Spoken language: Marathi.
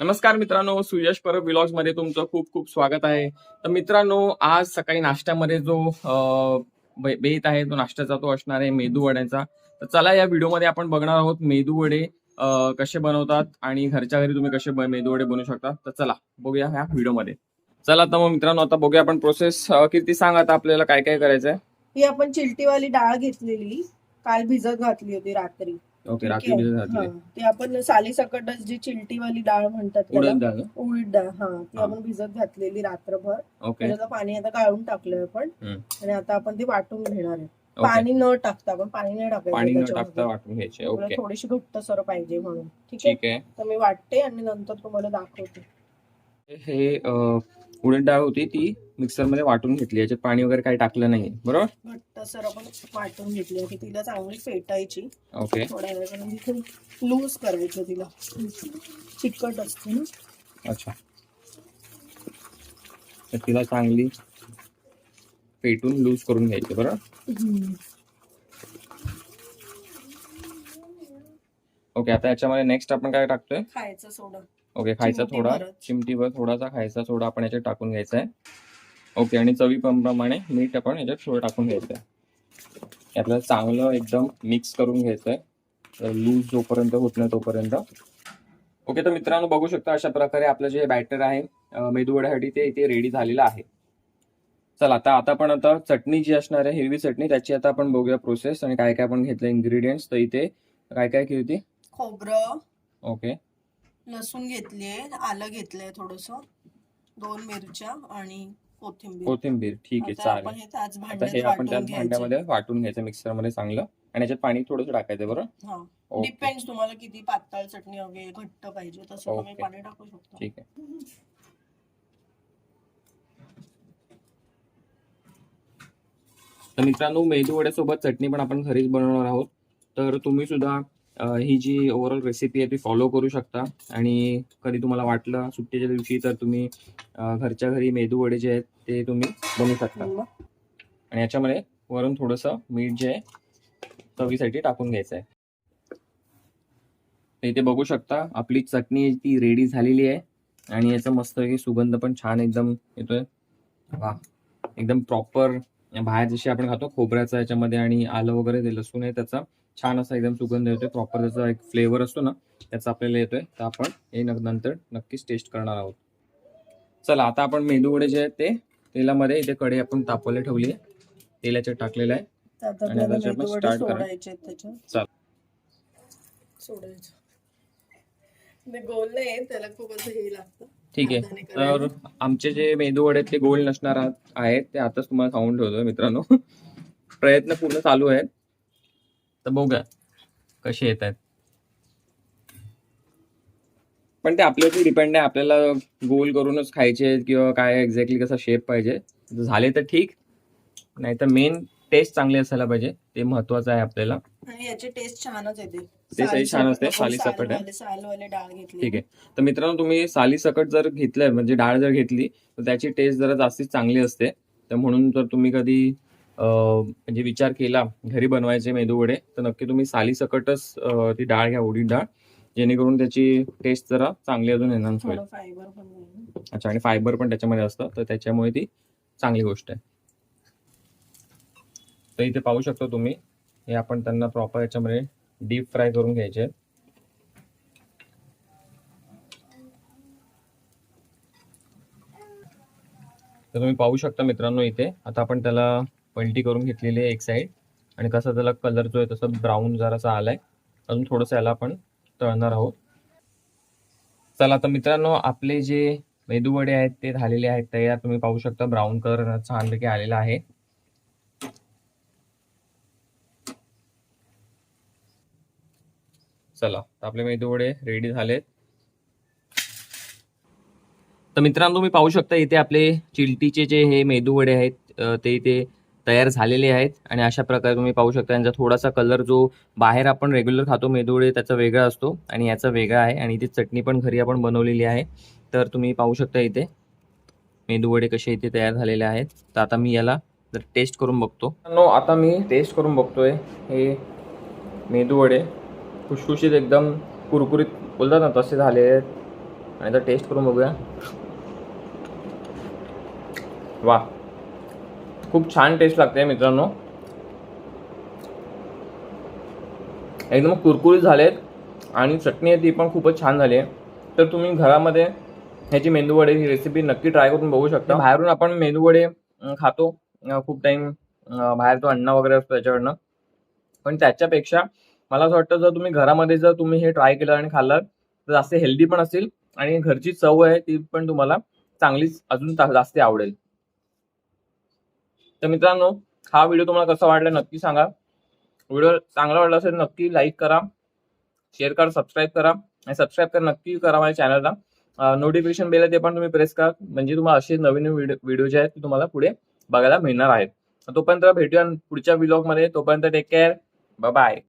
नमस्कार मित्रांनो, सुयश परब व्लॉग्स मध्ये तुमचं खूप खूप स्वागत आहे. तर मित्रांनो, आज सकाळी नाश्त्यामध्ये जो बेत आहे तो नाश्त्याचा तो असणार आहे मेदू वड्याचा. तर चला या व्हिडिओमध्ये आपण बघणार आहोत मेदू वडे कसे बनवतात आणि घरच्या घरी तुम्ही कसे मेदू वडे बनवू शकता. तर चला बघूया ह्या व्हिडिओमध्ये. चला तर मग मित्रांनो, आता बघूया आपण प्रोसेस. कीर्ती सांग आता आपल्याला काय काय करायचंय. ही आपण चिलटीवाली डाळ घेतलेली, काल भिजत घातली होती रात्री. ओके, रात्री भिजत घातली. ती आपण सालीसकटच जी चिलटीवाली डाळ म्हणतात उडद डाळ. उडीद डाळ, ती आपण भिजत घातलेली रात्रभर. ओके. त्याचं पाणी आता गाळून टाकलंय आपण आणि आता आपण ती वाटून घेणार आहे. पाणी न टाकता, आपण पाणी नाही टाकायचं, वाटून घ्यायचे. ओके, थोडीशी घट्टसर पाहिजे म्हणून. ठीक आहे. तर मी वाटते आणि नंतर तुम्हाला दाखवते. हे उडीद डाळ होती ती मिक्सर मध्ये वाटून घेतली, याच्यात पाणी वगैरे काही टाकलं नाही, बरोबर. घट्टसर आपण वाटून घेतली की तिला चांगली फेटायची. ओके. थोड्या वेळाने खूप लूज करायचं, तिला चिकट असते ना. अच्छा, तर तिला चांगली फेटून लूज करून घ्यायची, बरोबर. ओके, आता याच्यामध्ये नेक्स्ट आपण काय टाकतोय? खायचा सोडा. ओके, खायचा थोडा, चिमटीभर थोडासा खायचा सोडा आपण याच्यात टाकून घ्यायचा आहे. ओके, आणि चवीप्रमाणे मीठ आपण याच्यात थोडं टाकून घ्यायचं आहे. आपल्याला चांगलं एकदम मिक्स करून घ्यायचं आहे, लूज जोपर्यंत होत नाही तोपर्यंत. ओके, तर मित्रांनो बघू शकता अशा प्रकारे आपलं जे बॅटर आहे मेदू वड्यासाठी ते इथे रेडी झालेलं आहे. चला आता चटणी जी असणार आहे, हिरवी चटणी, त्याची आता आपण बघूया प्रोसेस आणि काय काय आपण घेतलं इन्ग्रेडियंट्स. तर इथे काय काय केली होती? खोबरं, ओके, लसूण घेतलीये, आलं घेतलंय थोडस, 2 मिरच्या आणि कोथिंबीर. ठीक आहे, चालेल. आता हे आपण त्याच भांड्यामध्ये वाटून घ्यायचं मिक्सरमध्ये चांगलं, आणि याच्यात पाणी थोडंसं टाकायचं, बरोबर. डिपेंड्स तुम्हाला किती पातळ चटणी हवी, घट्ट पाहिजे तसं तुम्ही पाणी टाकू शकता. ठीक आहे. तर मित्रांनो, मेदू वड्यासोबत चटणी पण आपण घरीच बनवणार आहोत. तर तुम्ही सुद्धा ही जी ओव्हरऑल रेसिपी आहे ती फॉलो करू शकता. आणि कधी तुम्हाला वाटलं सुट्टीच्या दिवशी तर तुम्ही घरच्या घरी मेदू वडे जे आहेत ते तुम्ही बनवू शकता. आणि याच्यामध्ये वरून थोडंसं मीठ जे आहे चवीसाठी टाकून घ्यायचं आहे. इथे बघू शकता आपली चटणी ती रेडी झालेली आहे आणि याचा मस्त सुगंध पण छान एकदम येतोय. वा, एकदम प्रॉपर बाहेर जशी आपण खातो खोबऱ्याचा याच्यामध्ये आणि आलं वगैरे ते लसूण आहे त्याचा छान असा एकदम सुगंध येतोय. प्रॉपर त्याचा एक फ्लेवर असतो ना त्याचा आपल्याला येतोय. तर आपण हे नंतर नक्कीच टेस्ट करणार आहोत. चला, आता आपण मेदू वडे जे आहेत ते तेलामध्ये, इथे कढई आपण तापवायला ठेवली आहे, तेल याच्यात टाकलेलं आहे आणि आता आपण स्टार्ट करायचं. चल, सोडायचं. गोल नाही, त्याला खूप असं हे लागतं. ठीक आहे. तर आमचे जे मेदू वडे ते गोल नसणार आहेत ते आताच तुम्हाला खाऊन ठेवतोय मित्रांनो. प्रयत्न पूर्ण चालू आहेत, तर बघूया कसे येत आहेत. पण ते आपल्यावरती डिपेंड आहे, आपल्याला गोल करूनच खायचे किंवा काय एक्झॅक्टली कसा शेप पाहिजे. झाले तर ठीक, नाही तर मेन टेस्ट चांगली असायला पाहिजे, ते महत्वाचं आहे आपल्याला. आणि याची टेस्ट छानच येते, टेस्ट छान असते. सालीसकट आहे, सालवाले डाळ घेतली. ठीक आहे. तर मित्रांनो, तुम्ही सालीसकट जर घेतलंय म्हणजे डाळ जर घेतली तर त्याची टेस्ट जरा जास्तीच चांगली असते. तर म्हणून जर तुम्ही कधी म्हणजे विचार केला घरी बनवायचे मेदू वडे तर नक्की तुम्ही सालीसकटच ती डाळ घ्या, उडीद डाळ, जेणेकरून त्याची टेस्ट जरा चांगली अजून एनहान्स होईल. अच्छा, आणि फायबर पण त्याच्यामध्ये असतं, तर त्याच्यामुळे ती चांगली गोष्ट आहे. तर इथे पाहू शकता तुम्ही, हे आपण त्यांना प्रॉपर याच्यामध्ये डीप फ्राय करून घ्यायचे. तर तुम्ही पाहू शकता मित्रांनो, इथे आता आपण त्याला पलटी करून घेतलेली आहे एक साईड, आणि कसा त्याला कलर जो आहे तसा ब्राऊन जरासा आलाय. अजून थोडंसं याला आपण तळणार आहोत. चला, तर मित्रांनो, आपले जे मेदू वडे आहेत ते झालेले आहेत तयार. तुम्ही पाहू शकता ब्राऊन कलर छानपैकी आलेला आहे. चला, तर आपले मेदू वडे रेडी झालेत. तर मित्रांनो, तुम्ही पाहू शकता इथे आपले चिलटीचे जे हे मेदू वडे आहेत ते इथे तयार झालेले आहेत. आणि अशा प्रकारे तुम्ही पाहू शकता यांचा थोडासा कलर जो बाहेर आपण रेग्युलर खातो मेदू वडे त्याचा वेगळा असतो आणि याचा वेगळा आहे. आणि इथे चटणी पण घरी आपण बनवलेली आहे. तर तुम्ही पाहू शकता इथे मेदू वडे कसे इथे तयार झालेले आहेत. तर आता मी याला जर टेस्ट करून बघतो. आता मी टेस्ट करून बघतोय हे मेदू वडे खुशखुशीत एकदम कुरकुरीत बोलतात ना तसे झाले आहेत. आणि आता टेस्ट करून बघूया. वा, खूप छान टेस्ट लागते मित्रांनो. एकदम कुरकुरीत झालेत आणि चटणी आहे ती पण खूपच छान झाली आहे. तर तुम्ही घरामध्ये ह्याची मेंदूवडे ही रेसिपी नक्की ट्राय करून बघू शकता. बाहेरून आपण मेंदूवडे खातो खूप टाइम, बाहेर तो अन्न वगैरे असतो त्याच्याकडनं, पण त्याच्यापेक्षा मला असं वाटतं जर तुम्ही घरामध्ये जर तुम्ही हे ट्राय केलं आणि खाल्लं तर जास्त हेल्दी पण असेल आणि घरची चव आहे ती पण तुम्हाला चांगलीच अजून जास्त आवडेल. तर मित्रांनो, हा व्हिडिओ तुम्हाला कसा वाटला नक्की सांगा. व्हिडिओ चांगला वाटला असेल नक्की लाईक करा, शेअर करा, सबस्क्राईब करा आणि सबस्क्राईब करा नक्की करा माझ्या चॅनलला. नोटिफिकेशन बेल आहे ते पण तुम्ही प्रेस करा, म्हणजे तुम्हाला असे नवीन व्हिडिओ जे आहेत ते तुम्हाला पुढे बघायला मिळणार आहेत. तोपर्यंत भेटूया पुढच्या व्लॉगमध्ये. तोपर्यंत टेक केअर, बाय बाय.